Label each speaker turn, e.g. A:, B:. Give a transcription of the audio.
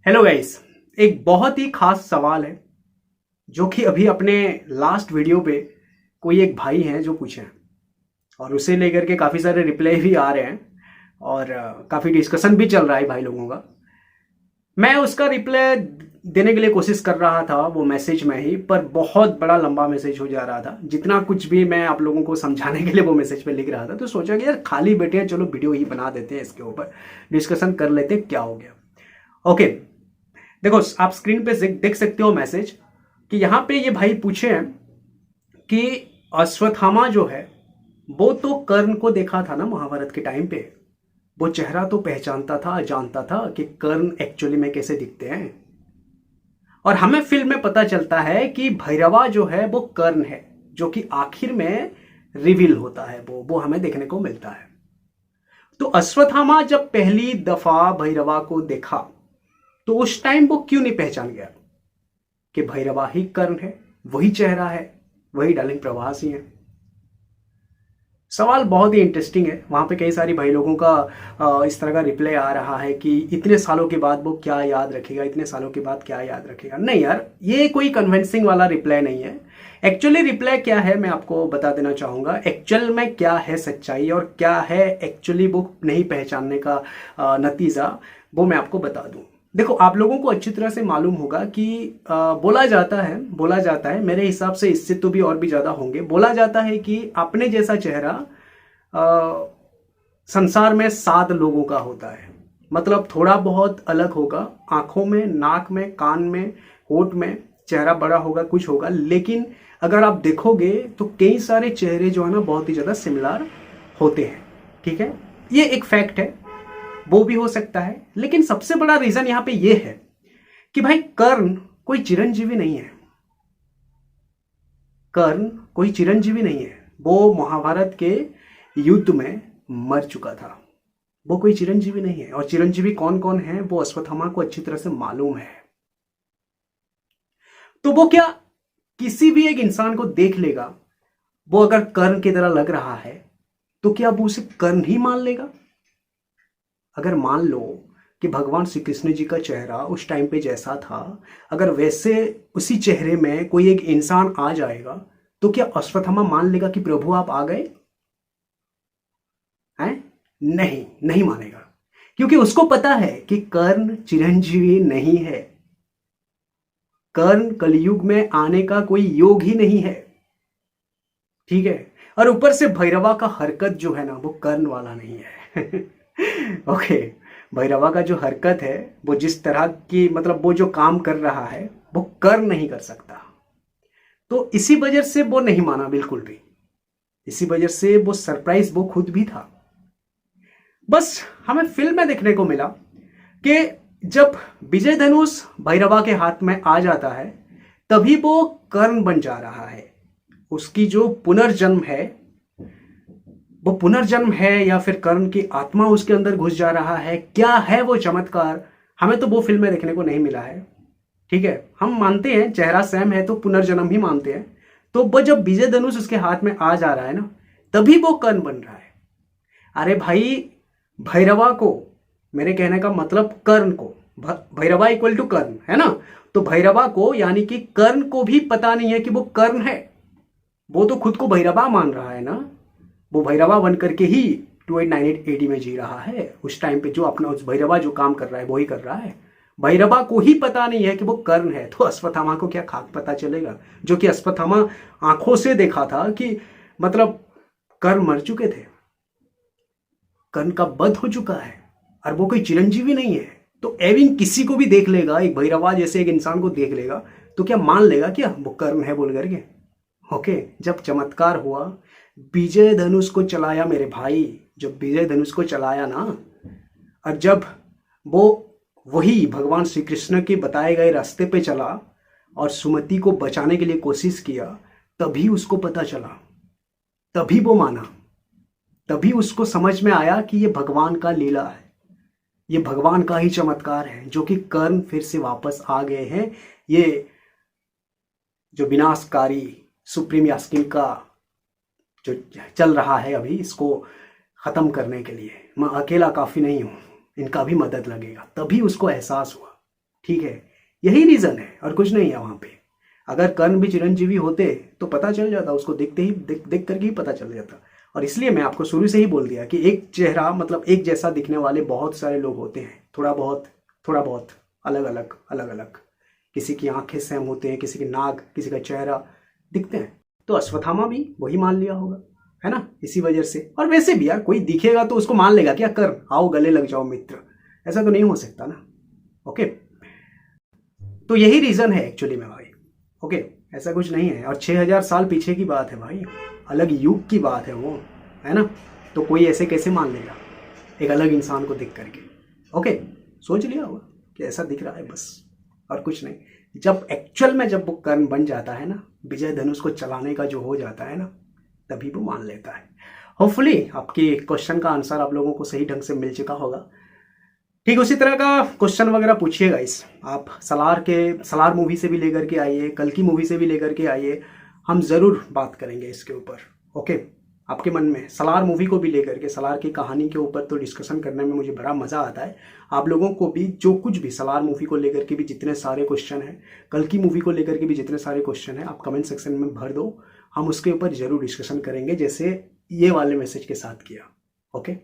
A: Hello guys. एक बहुत ही खास सवाल है जो कि अभी अपने लास्ट वीडियो पे कोई एक भाई हैं जो पूछे हैं और उसे लेकर के काफ़ी सारे रिप्लाई भी आ रहे हैं और काफ़ी डिस्कशन भी चल रहा है भाई लोगों का। मैं उसका रिप्लाई देने के लिए कोशिश कर रहा था वो मैसेज में ही, पर बहुत बड़ा लंबा मैसेज हो जा रहा था। जितना कुछ भी मैं आप लोगों को समझाने के लिए वो मैसेज पे लिख रहा था, तो सोचा कि यार खाली बैठे हैं, चलो वीडियो ही बना देते हैं, इसके ऊपर डिस्कशन कर लेते हैं क्या हो गया। ओके, देखो आप स्क्रीन पे देख सकते हो मैसेज कि यहाँ पे ये भाई पूछे हैं कि अश्वत्थामा जो है वो तो कर्ण को देखा था ना महाभारत के टाइम पे, वो चेहरा तो पहचानता था, जानता था कि कर्ण एक्चुअली में कैसे दिखते हैं। और हमें फिल्म में पता चलता है कि भैरवा जो है वो कर्ण है, जो कि आखिर में रिवील होता है, वो हमें देखने को मिलता है। तो अश्वत्थामा जब पहली दफा भैरवा को देखा तो उस टाइम वो क्यों नहीं पहचान गया कि भैरवा ही कर्ण है, वही चेहरा है, वही डार्लिंग प्रभास ही है। सवाल बहुत ही इंटरेस्टिंग है। वहां पे कई सारी भाई लोगों का इस तरह का रिप्लाई आ रहा है कि इतने सालों के बाद वो क्या याद रखेगा, इतने सालों के बाद क्या याद रखेगा। नहीं यार, ये कोई कन्विंसिंग वाला रिप्लाई नहीं है। एक्चुअली रिप्लाई क्या है मैं आपको बता देना चाहूंगा। एक्चुअल में क्या है सच्चाई और क्या है एक्चुअली वो नहीं पहचानने का नतीजा, वो मैं आपको बता दूं। देखो, आप लोगों को अच्छी तरह से मालूम होगा कि बोला जाता है, मेरे हिसाब से इससे तो भी और भी ज्यादा होंगे। बोला जाता है कि अपने जैसा चेहरा संसार में 7 लोगों का होता है। मतलब थोड़ा बहुत अलग होगा, आंखों में, नाक में, कान में, होठ में, चेहरा बड़ा होगा, कुछ होगा, लेकिन अगर आप देखोगे तो कई सारे चेहरे जो है ना बहुत ही ज्यादा सिमिलर होते हैं। ठीक है, ये एक फैक्ट है, वो भी हो सकता है। लेकिन सबसे बड़ा रीजन यहां पे ये है कि भाई कर्ण कोई चिरंजीवी नहीं है। कर्ण कोई चिरंजीवी नहीं है, वो महाभारत के युद्ध में मर चुका था। वो कोई चिरंजीवी नहीं है। और चिरंजीवी कौन कौन है वो अश्वत्थामा को अच्छी तरह से मालूम है। तो वो क्या किसी भी एक इंसान को देख लेगा, वो अगर कर्ण की तरह लग रहा है तो क्या वो उसे कर्ण ही मान लेगा? अगर मान लो कि भगवान श्री कृष्ण जी का चेहरा उस टाइम पे जैसा था, अगर वैसे उसी चेहरे में कोई एक इंसान आ जाएगा, तो क्या अश्वत्थामा मान लेगा कि प्रभु आप आ गए हैं? नहीं, नहीं मानेगा, क्योंकि उसको पता है कि कर्ण चिरंजीवी नहीं है। कर्ण कलयुग में आने का कोई योग ही नहीं है। ठीक है, और ऊपर से भैरवा का हरकत जो है ना वो कर्ण वाला नहीं है। ओके, भैरवा का जो हरकत है, वो जिस तरह की, मतलब वो जो काम कर रहा है वो कर्ण नहीं कर सकता। तो इसी वजह से वो नहीं माना बिल्कुल भी। इसी वजह से वो सरप्राइज वो खुद भी था। बस हमें फिल्म में देखने को मिला कि जब विजय धनुष भैरवा के हाथ में आ जाता है तभी वो कर्ण बन जा रहा है। उसकी जो पुनर्जन्म है, वो पुनर्जन्म है या फिर कर्ण की आत्मा उसके अंदर घुस जा रहा है, क्या है वो चमत्कार, हमें तो वो फिल्म में देखने को नहीं मिला है। ठीक है, हम मानते हैं चेहरा सेम है तो पुनर्जन्म ही मानते हैं। तो वो जब विजय धनुष उसके हाथ में आ जा रहा है ना, तभी वो कर्ण बन रहा है। अरे भाई, भैरवा को, मेरे कहने का मतलब कर्ण को, भैरवा इक्वल टू कर्ण है ना, तो भैरवा को यानी कि कर्ण को भी पता नहीं है कि वो कर्ण है। वो तो खुद को भैरवा मान रहा है ना, वो भैरवा बन करके ही 2898 एडी में जी रहा है। उस टाइम पे जो अपना उस भैरवा जो काम कर रहा है वो ही कर रहा है। भैरवा को ही पता नहीं है कि वो कर्ण है, तो अश्वत्थामा को क्या खाक पता चलेगा? जो कि अश्वत्थामा आंखों से देखा था कि मतलब कर्ण मर चुके थे, कर्ण का वध हो चुका है, और वो कोई चिरंजीवी नहीं है। तो एविन किसी को भी देख लेगा, एक भैरवा जैसे एक इंसान को देख लेगा, तो क्या मान लेगा क्या वो कर्ण है बोल करके? ओके, जब चमत्कार हुआ, विजय धनुष को चलाया मेरे भाई, जब विजय धनुष को चलाया ना, और जब वो वही भगवान श्री कृष्ण के बताए गए रास्ते पे चला और सुमति को बचाने के लिए कोशिश किया, तभी उसको पता चला, तभी वो माना, तभी उसको समझ में आया कि ये भगवान का लीला है, ये भगवान का ही चमत्कार है, जो कि कर्ण फिर से वापस आ गए हैं। ये जो विनाशकारी सुप्रीम यास्किन का जो चल रहा है अभी, इसको खत्म करने के लिए मैं अकेला काफी नहीं हूं, इनका भी मदद लगेगा। तभी उसको एहसास हुआ। ठीक है, यही रीज़न है और कुछ नहीं है वहाँ पे। अगर कर्ण भी चिरंजीवी होते तो पता चल जाता, उसको देखते ही देख करके ही पता चल जाता। और इसलिए मैं आपको शुरू से ही बोल दिया कि एक चेहरा मतलब एक जैसा दिखने वाले बहुत सारे लोग होते हैं, थोड़ा बहुत अलग अलग। किसी की आंखें सेम होते हैं, किसी की नाक, किसी का चेहरा दिखते हैं। तो अश्वत्थामा भी वही मान लिया होगा, है ना, इसी वजह से। और वैसे भी यार कोई दिखेगा तो उसको मान लेगा क्या, कर आओ गले लग जाओ मित्र, ऐसा तो नहीं हो सकता ना। ओके, तो यही रीजन है एक्चुअली में भाई। ओके, ऐसा कुछ नहीं है। और 6000 साल पीछे की बात है भाई, अलग युग की बात है वो, है ना। तो कोई ऐसे कैसे मान लेगा एक अलग इंसान को देख करके। ओके, सोच लिया होगा कि ऐसा दिख रहा है बस, और कुछ नहीं। जब एक्चुअल में जब वो कर्ण बन जाता है ना, विजय धनुष को चलाने का जो हो जाता है ना, तभी वो मान लेता है। होपफुली आपके क्वेश्चन का आंसर आप लोगों को सही ढंग से मिल चुका होगा। ठीक उसी तरह का क्वेश्चन वगैरह पूछिएगा इस आप सलार मूवी से भी लेकर के आइए, कल की मूवी से भी लेकर के आइए, हम ज़रूर बात करेंगे इसके ऊपर। ओके, आपके मन में सलार मूवी को भी लेकर के, सलार की कहानी के ऊपर तो डिस्कशन करने में मुझे बड़ा मज़ा आता है। आप लोगों को भी जो कुछ भी सलार मूवी को लेकर के भी जितने सारे क्वेश्चन हैं, कल की मूवी को लेकर के भी जितने सारे क्वेश्चन हैं, आप कमेंट सेक्शन में भर दो, हम उसके ऊपर ज़रूर डिस्कशन करेंगे, जैसे ये वाले मैसेज के साथ किया। ओके।